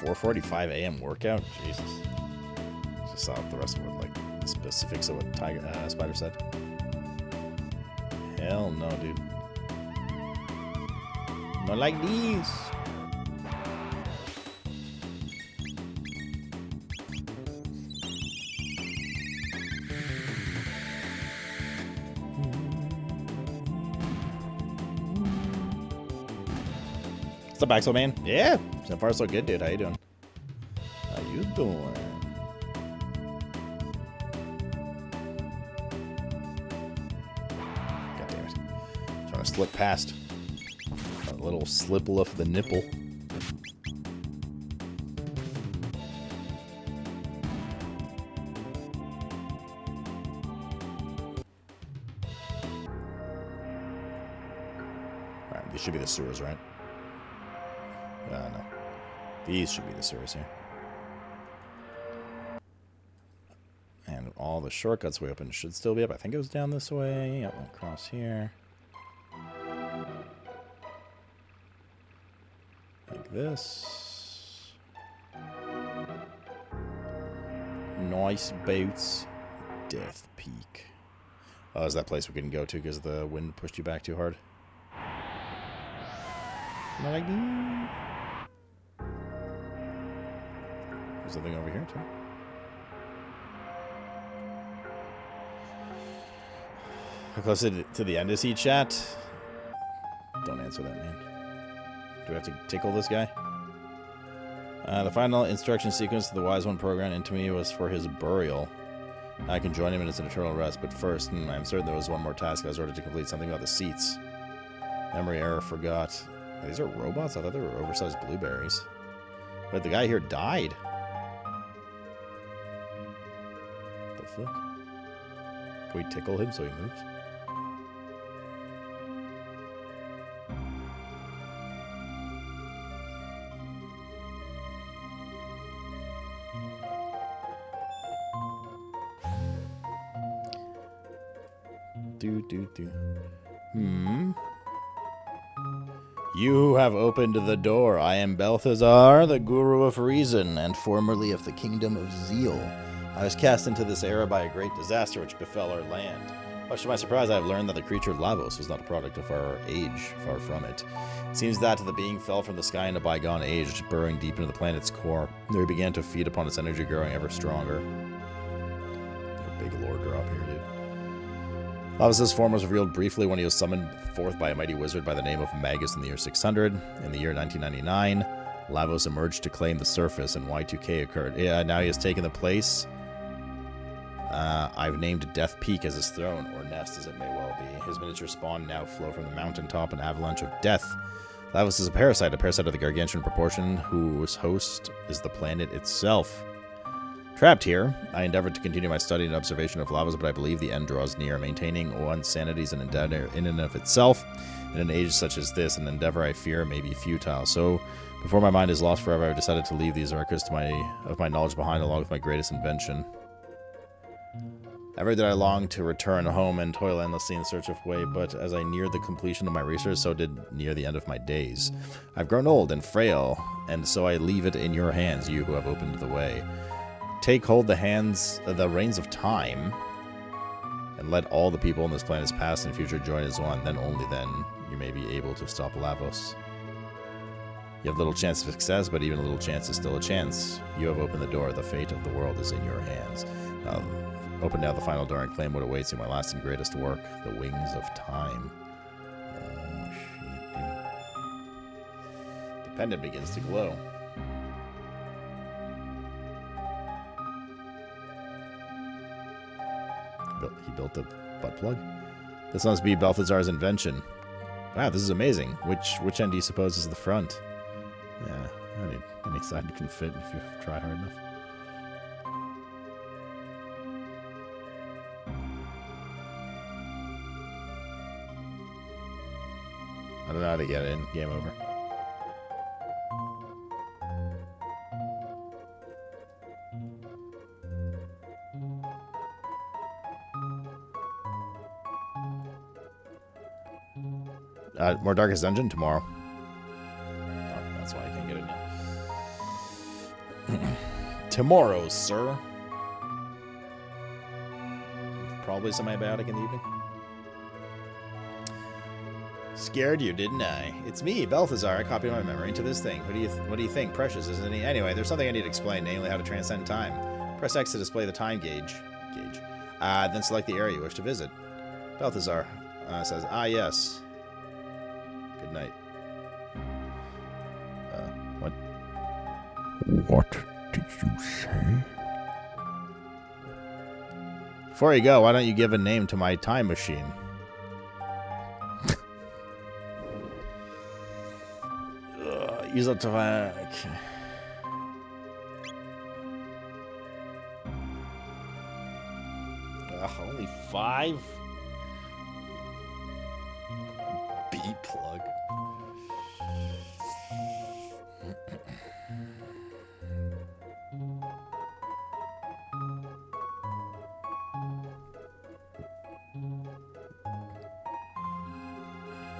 4:45 a.m. workout? Jesus. Just saw the rest of it, like, the specifics of what Spider said. Hell no, dude. Not like these. What's up, Axel Man? Yeah, so far so good, dude. How you doing? How you doing? God damn it. Trying to slip past. A little slip of the nipple. Alright, these should be the sewers, right? No. These should be the sewers here. And all the shortcuts we opened should still be up. I think it was down this way. Yep, across here. Like this. Nice boots. Death Peak. Oh, is that place we couldn't go to because the wind pushed you back too hard? Not like that. There's something over here, too. How close to the end is he, chat? Don't answer that, man. Do we have to tickle this guy? The final instruction sequence of the Wise One program into me was for his burial. I can join him in his eternal rest, but first, I'm certain there was one more task I was ordered to complete, something about the seats. Memory error, forgot. These are robots? I thought they were oversized blueberries. But the guy here died. What the fuck? Can we tickle him so he moves? You have opened the door. I am Balthazar, the Guru of Reason, and formerly of the Kingdom of Zeal. I was cast into this era by a great disaster which befell our land. Much to my surprise, I have learned that the creature Lavos was not a product of our age, far from it. It seems that the being fell from the sky in a bygone age, burrowing deep into the planet's core. There he began to feed upon its energy, growing ever stronger. A big lore drop here, dude. Lavos' form was revealed briefly when he was summoned forth by a mighty wizard by the name of Magus in the year 600. In the year 1999, Lavos emerged to claim the surface, and Y2K occurred. Yeah, now he has taken the place. I've named Death Peak as his throne, or nest as it may well be. His miniature spawn now flow from the mountaintop, an avalanche of death. Lavos is a parasite of the gargantuan proportion, whose host is the planet itself. Trapped here, I endeavored to continue my study and observation of Lavos, but I believe the end draws near. Maintaining one's sanity is an endeavor in and of itself. In an age such as this, an endeavor I fear may be futile. So, before my mind is lost forever, I've decided to leave these records of my knowledge behind, along with my greatest invention. Ever did I long to return home and toil endlessly in search of way, but as I neared the completion of my research, so did near the end of my days. I've grown old and frail, and so I leave it in your hands, you who have opened the way. Take hold the reins of time, and let all the people on this planet's past and future join as one. Then, only then, you may be able to stop Lavos. You have little chance of success, but even a little chance is still a chance. You have opened the door. The fate of the world is in your hands. Open now the final door and claim what awaits you, my last and greatest work, the Wings of Time. Oh, shit, dude. The pendant begins to glow. He built a butt plug? This must be Balthazar's invention. Wow, this is amazing. Which end do you suppose is the front? Yeah, any side can fit if you try hard enough. I don't know how to get in. Game over. More Darkest Dungeon tomorrow. Oh, that's why I can't get it now. tomorrow, sir. Probably some antibiotic in the evening. Scared you, didn't I? It's me, Balthazar. I copied my memory into this thing. What do you think? Precious, isn't he? Anyway, there's something I need to explain, namely how to transcend time. Press X to display the time gauge. Then select the area you wish to visit. Balthazar says, yes. Good night. What? What did you say? Before you go, why don't you give a name to my time machine? Use up to okay. Only 5? B plug.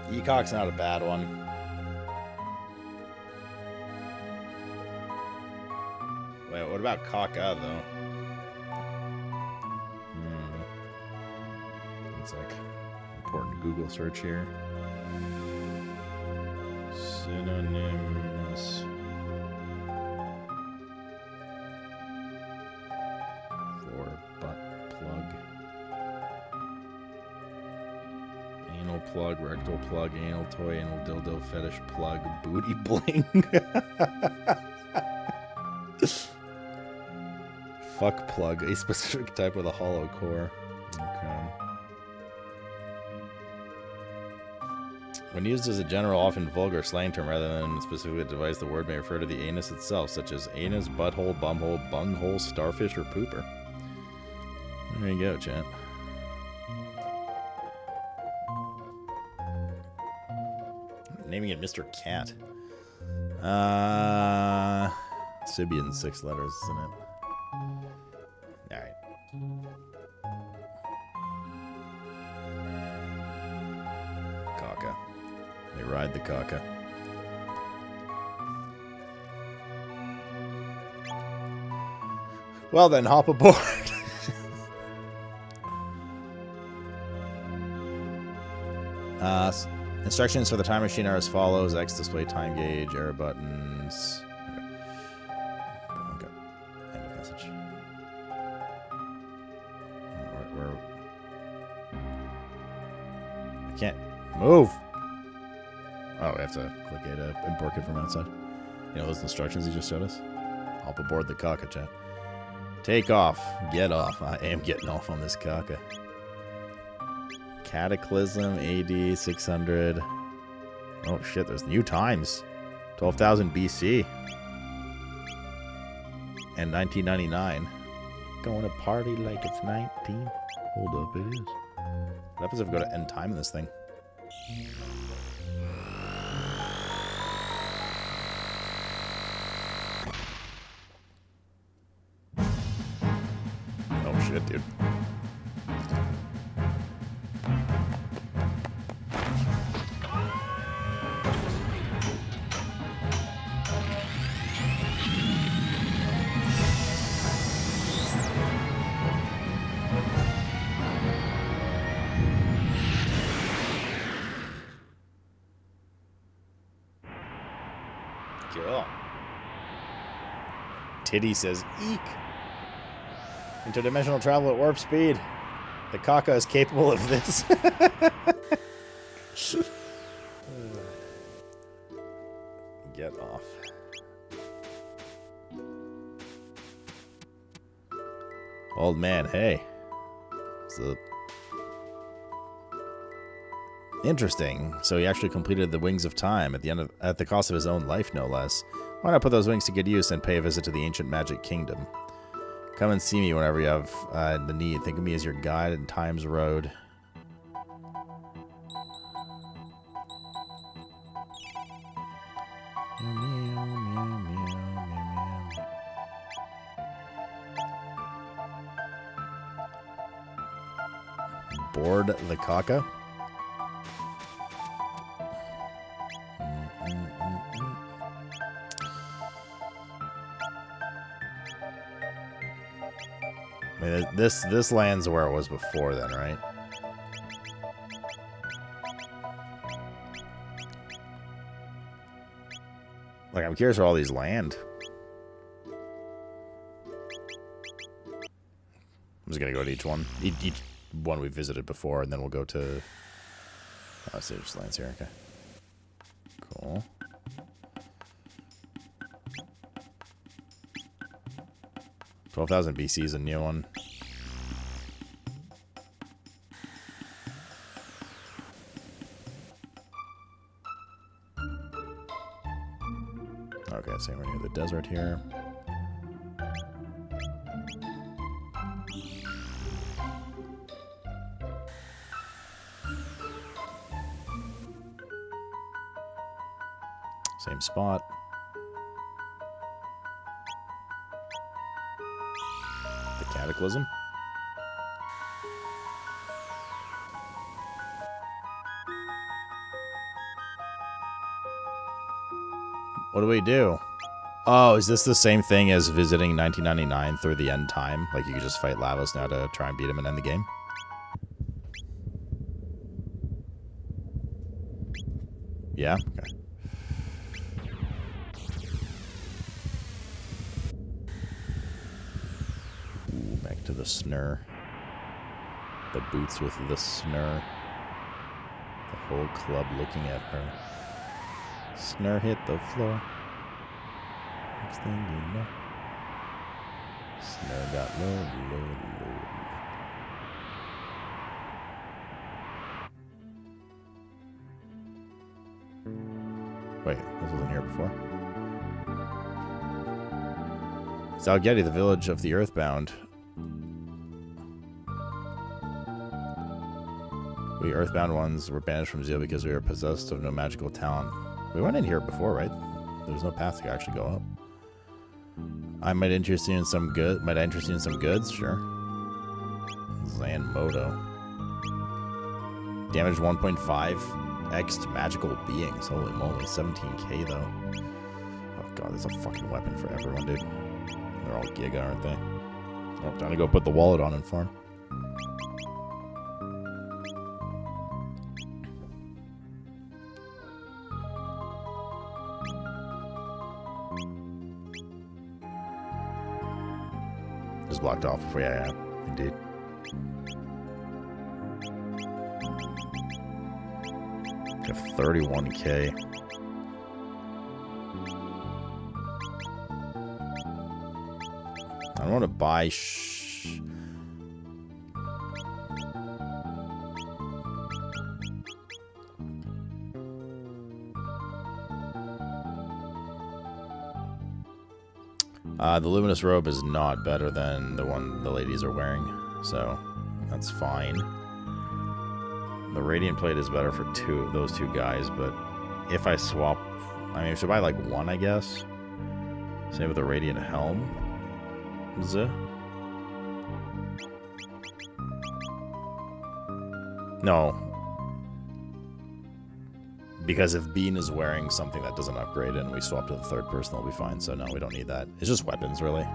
Ecock's not a bad one. Wait, what about Kaka, though? It's like important Google search here. Synonyms for butt plug. Anal plug, rectal plug, anal toy, anal dildo, fetish plug, booty bling. Fuck plug, a specific type with a hollow core. Okay. When used as a general, often vulgar slang term rather than specifically a device, the word may refer to the anus itself, such as anus, butthole, bumhole, bunghole, starfish, or pooper. There you go, chat. Naming it Mr. Cat. Sibian 6 letters, isn't it? Alright. Kaka. They ride the Kaka. Well then, hop aboard. Instructions for the time machine are as follows. X display time gauge, arrow buttons. Okay. End of message. Where? I can't move. Oh, we have to click it to import it from outside. You know those instructions he just showed us? Hop aboard the Kaka, chat. Take off. Get off. I am getting off on this Kaka. Cataclysm, AD 600. Oh shit, there's new times. 12,000 BC. And 1999. Going to party like it's 19. Hold up, it is. What happens if we go to end time in this thing? Oh shit, dude. Cool. Titty says, eek. Interdimensional travel at warp speed. The Kaka is capable of this. Get off. Old man, hey. What's up? Interesting. So he actually completed the Wings of Time at the cost of his own life, no less. Why not put those wings to good use and pay a visit to the ancient magic kingdom? Come and see me whenever you have the need. Think of me as your guide in Time's road. Board the Kaka. mean, this land's where it was before then, right? Like, I'm curious where all these land. I'm just gonna go to each one. Each one we visited before, and then we'll go to... Oh, so just lands here, okay. Cool. $12,000 BC is a new one. Okay, so we're near the desert here. Same spot. The Cataclysm. What do we do? Oh, is this the same thing as visiting 1999 through the end time? Like you could just fight Lavos now to try and beat him and end the game? Yeah? Okay. Ooh, back to the snare. The boots with the snare. The whole club looking at her. Snare hit the floor. Next thing you know. Snare got low, low, low. Wait, this wasn't here before. Zalgetti, the village of the Earthbound. We Earthbound ones were banished from Zeal because we were possessed of no magical talent. We went in here before, right? There's no path to actually go up. I might interest you in some good. Might I interest you in some goods? Sure. Zanmodo. Damage 1.5x to magical beings. Holy moly, 17k though. Oh god, there's a fucking weapon for everyone, dude. They're all giga, aren't they? Oh, time to go put the wallet on and farm. Just blocked off before, yeah, indeed. Got 31k. I don't want to buy the luminous robe is not better than the one the ladies are wearing, so that's fine. The radiant plate is better for those two guys, but if I swap, I mean, I should buy like one, I guess. Same with the radiant helm. No. Because if Bean is wearing something that doesn't upgrade and we swap to the third person, they'll be fine. So no, we don't need that. It's just weapons, really.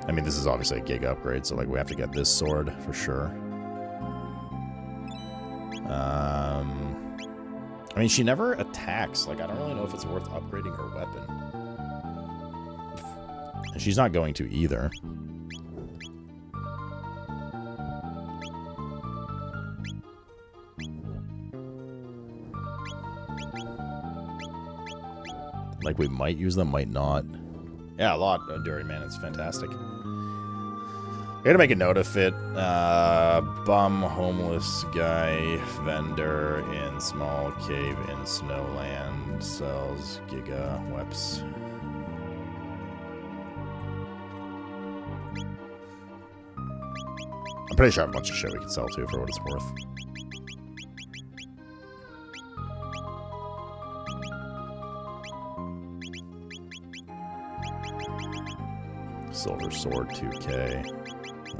I mean, this is obviously a gig upgrade, so like we have to get this sword for sure. I mean, she never attacks. Like, I don't really know if it's worth upgrading her weapon. And she's not going to either. Like, we might use them, might not. Yeah, a lot, Enduring Man. It's fantastic. I gotta make a note of it. Bum, homeless guy, vendor in small cave in Snowland, sells giga weps. I'm pretty sure I have a bunch of shit we can sell too for what it's worth. Silver sword, 2k.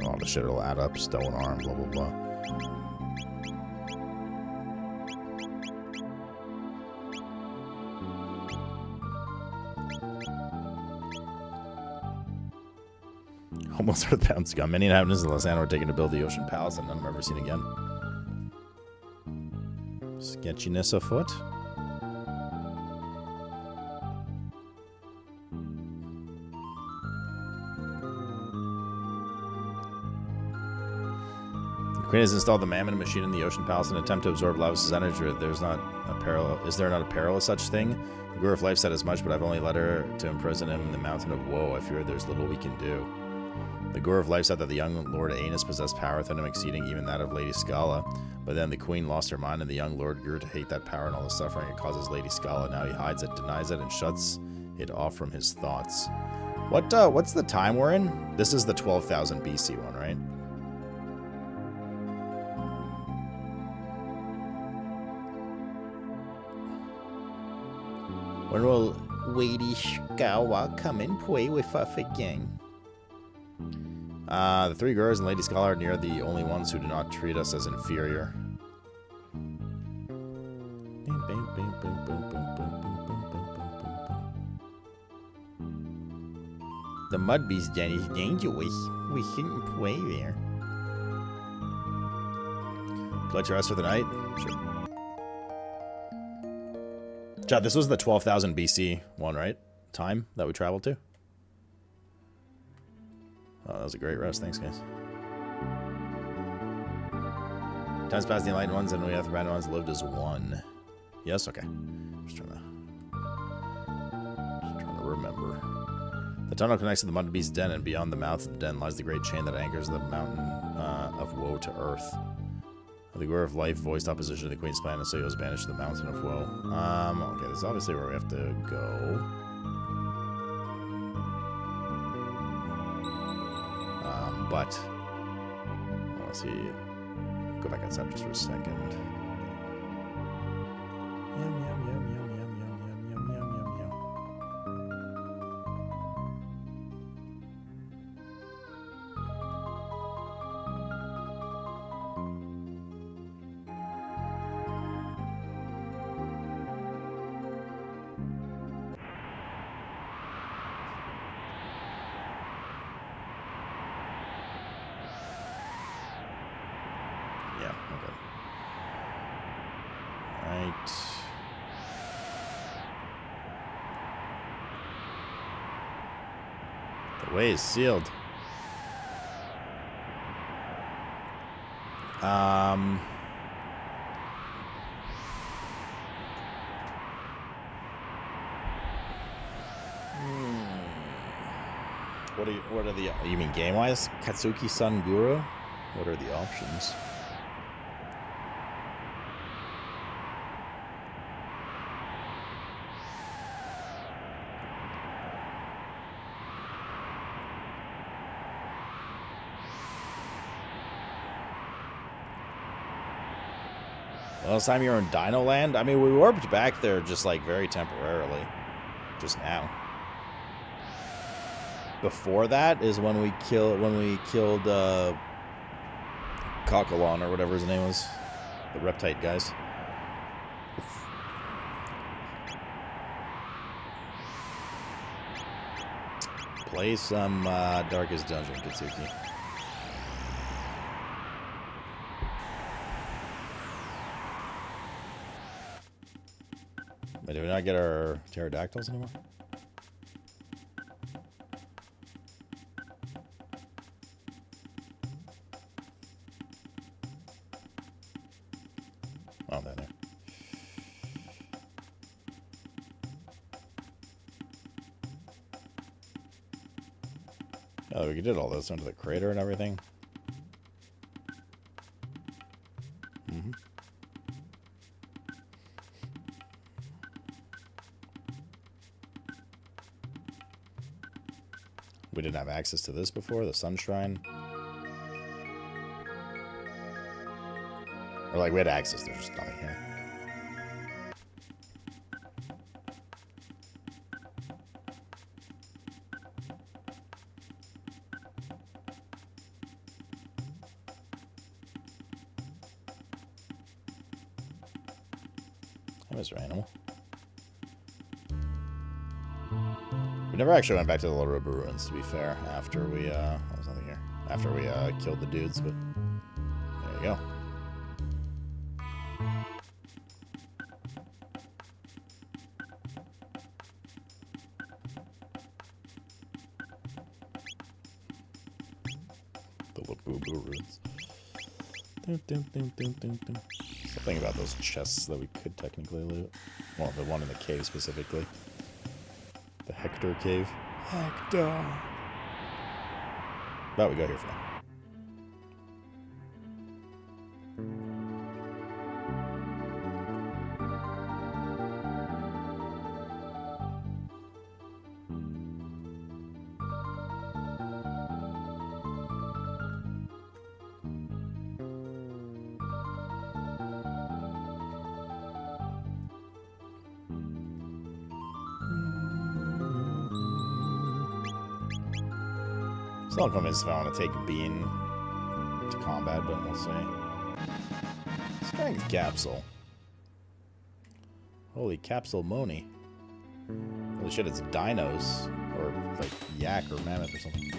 All the shit will add up. Stone arm, blah, blah, blah. Almost earthbound scum. Many inhabitants of Lysandra were taken to build the ocean palace, and none of them ever seen again. Sketchiness afoot. The Queen has installed the Mammon machine in the ocean palace in an attempt to absorb Lavis's energy. Is there not a perilous such thing? The Guru of Life said as much, but I've only led her to imprison him in the mountain of woe. I fear there's little we can do. The Guru of Life said that the young Lord Aenus possessed power within him exceeding even that of Lady Scala. But then the Queen lost her mind, and the young Lord grew to hate that power and all the suffering it causes Lady Scala. Now he hides it, denies it, and shuts it off from his thoughts. What's the time we're in? This is the 12,000 BC one, right? When will Lady Scala come and play with us again? The three Gurus and Lady Scala are near the only ones who do not treat us as inferior. The mud beast den is dangerous. We shouldn't play there. Let you rest for the night? Sure. Chad, this was the 12,000 BC one, right? Time that we traveled to? Oh, that was a great rest. Thanks, guys. Time's past the enlightened ones and we have the random ones lived as one. Yes? Okay. Just trying to remember. The tunnel connects to the Mud Beast's den, and beyond the mouth of the den lies the great chain that anchors the mountain of woe to earth. The Guru of Life voiced opposition to the Queen's plan, and so he was banished to the mountain of woe. Okay, this is obviously where we have to go. But let's see. Go back outside just for a second. Yum, yum, yum, yum, yum, yum, yum, yum, yum, yum, yum. Yeah, okay. Right. The way is sealed. What are the, you mean game-wise? Katsuki-san Guru? What are the options? Last time you were in Dino Land? I mean, we warped back there just like very temporarily. Just now. Before that is when we killed Coquelon or whatever his name was. The Reptite guys. Play some Darkest Dungeon, Katsuki. But did we not get our pterodactyls anymore? Oh, they're there. Oh, we did all this under the crater and everything. Mm-hmm. We didn't have access to this before, the Sun Shrine. Or like we had access, there's just nothing here. That was our animal. We never actually went back to the Laruba ruins, to be fair, after we, what was nothing here? After we, killed the dudes, but there you go. The Laruba ruins. Something about those chests that we could technically loot. Well, the one in the cave specifically. The Hector cave. Hector. But we go here for now. Still not convinced if I want to take Bean to combat, but we'll see. Strength capsule. Holy capsule Moni. Holy shit, it's dinos. Or like yak or mammoth or something.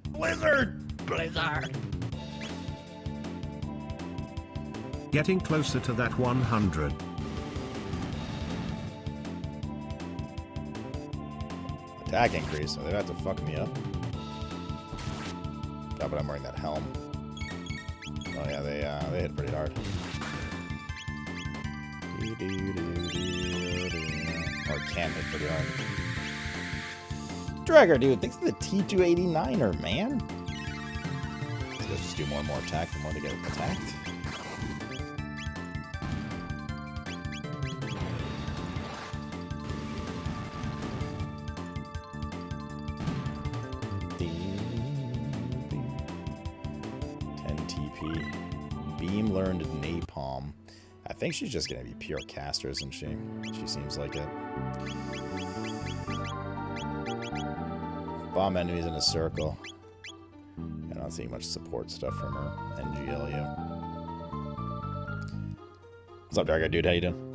Blizzard! Blizzard! Getting closer to that 100. Attack increase, so they'd have to fuck me up. Yeah, but I'm wearing that helm. Oh yeah, they hit pretty hard. Or can hit pretty hard. Dragger, dude, thanks to the T289er, man. These guys just do more and more attack the more they get attacked. Beam learned napalm. I think she's just gonna be pure caster, isn't she? She seems like it. Bomb enemies in a circle. I'm not seeing much support stuff from her. NGLU. What's up, Dark Guy dude? How you doing?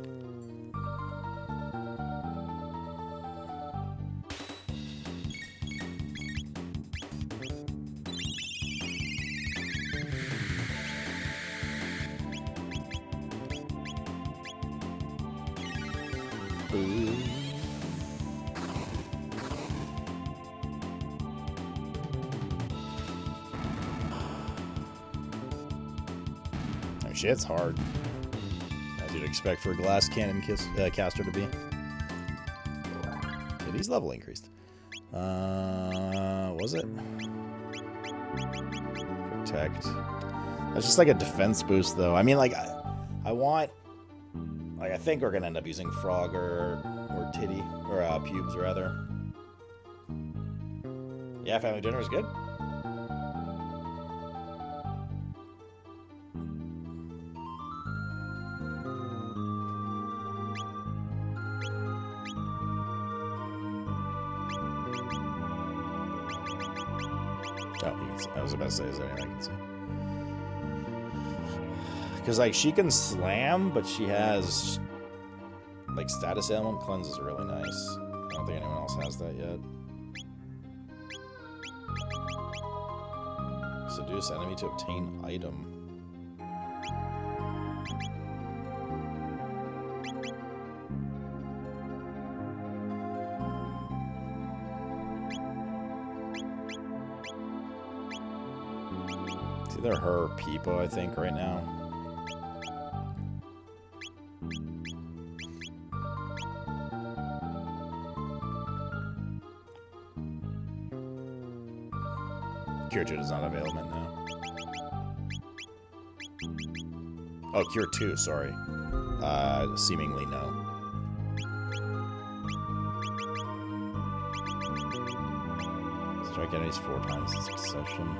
Shit's hard, as you'd expect for a glass cannon caster to be. Okay, these level increased. Was it? Protect. That's just like a defense boost, though. I mean, like, I want, like, I think we're gonna end up using Frog or Titty or Pubes rather. Yeah, family dinner is good. I was about to say, is there anything I can see? Because, like, she can slam, but she has, like, status ailment cleanse is really nice. I don't think anyone else has that yet. Seduce enemy to obtain item. It's either her or Peepo, I think, right now. Cure 2 does not have ailment now. Oh, Cure 2, sorry. Seemingly no. Strike enemies 4 times in succession.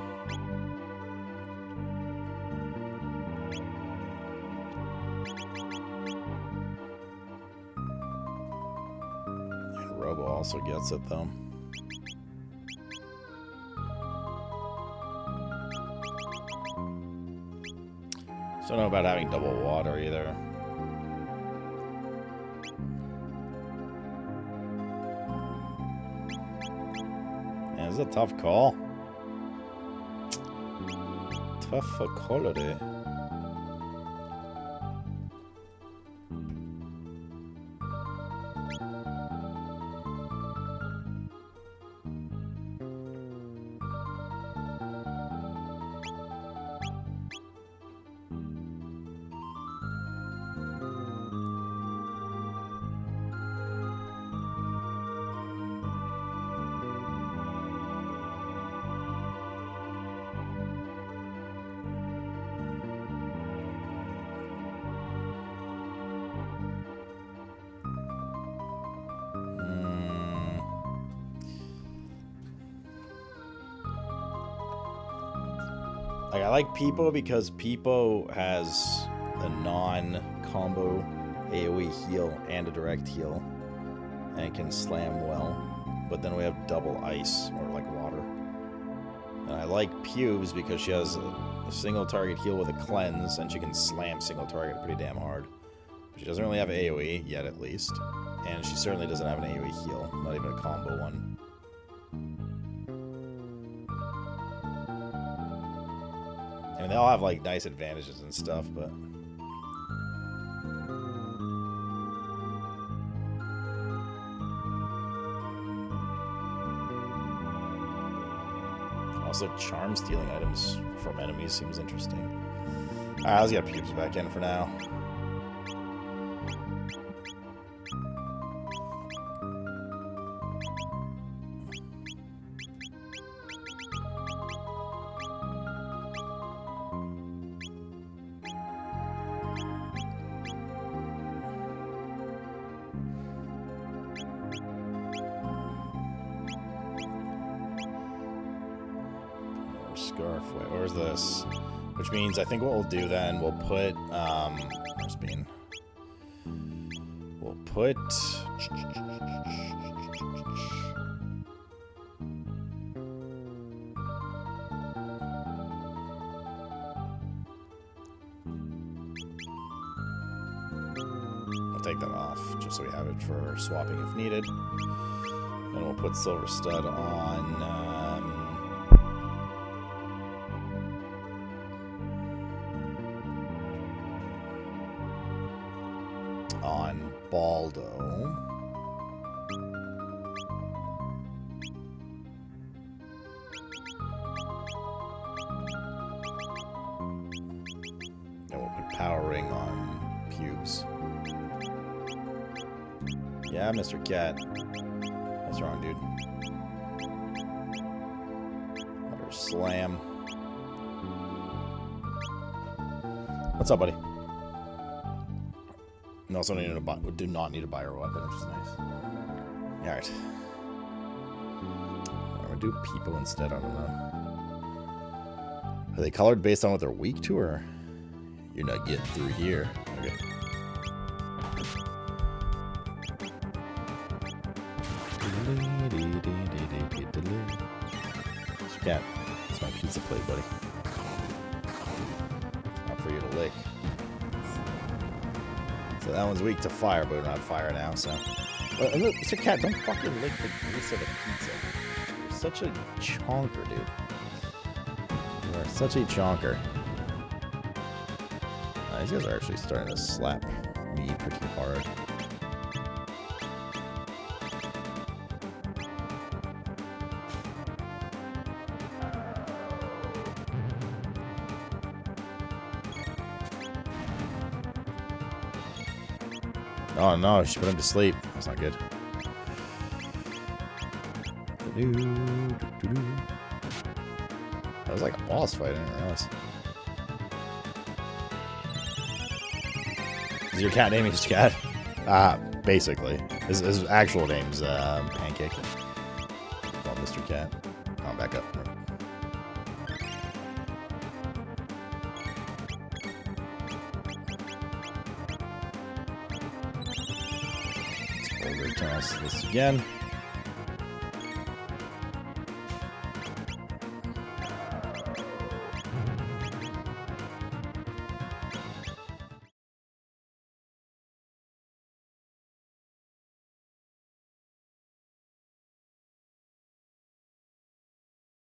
And Robo also gets it, though. Don't know about having double water either. is a tough call. Tough call today. Like, I like Peepo because Peepo has a non-combo AoE heal and a direct heal, and can slam well. But then we have double ice, or like water. And I like Pubes because she has a single target heal with a cleanse, and she can slam single target pretty damn hard. But she doesn't really have AoE yet, at least. And she certainly doesn't have an AoE heal, not even a combo one. I mean, they all have, like, nice advantages and stuff, but... Also, charm stealing items from enemies seems interesting. Alright, let's get Pubes back in for now. Scarf, wait, where's this? Which means I think what we'll do then, we'll put, where's Bean? We'll put... I'll take that off, just so we have it for swapping if needed. And we'll put Silver Stud on, Baldo. And we'll put Power Ring on Pubes. Yeah, Mr. Cat. What's wrong, dude? Let her slam. What's up, buddy? And also do not need to buy her weapon, which is nice. Alright. I'm gonna do Peepo instead, I don't know. Are they colored based on what they're weak to, or you're not getting through here? Okay. Cat, it's my pizza plate, buddy. Not for you to lick. So that one's weak to fire, but we don't have fire now, so... Look, Mr. Cat, don't fucking lick the grease of the pizza. You're such a chonker, dude. You are such a chonker. These guys are actually starting to slap me pretty hard. Oh no, she put him to sleep. That's not good. That was like a boss fight, I didn't realize. Is your cat naming his cat? Basically. His actual name's Pancake. Call Mr. Cat. Oh, back up. Let's toss this again.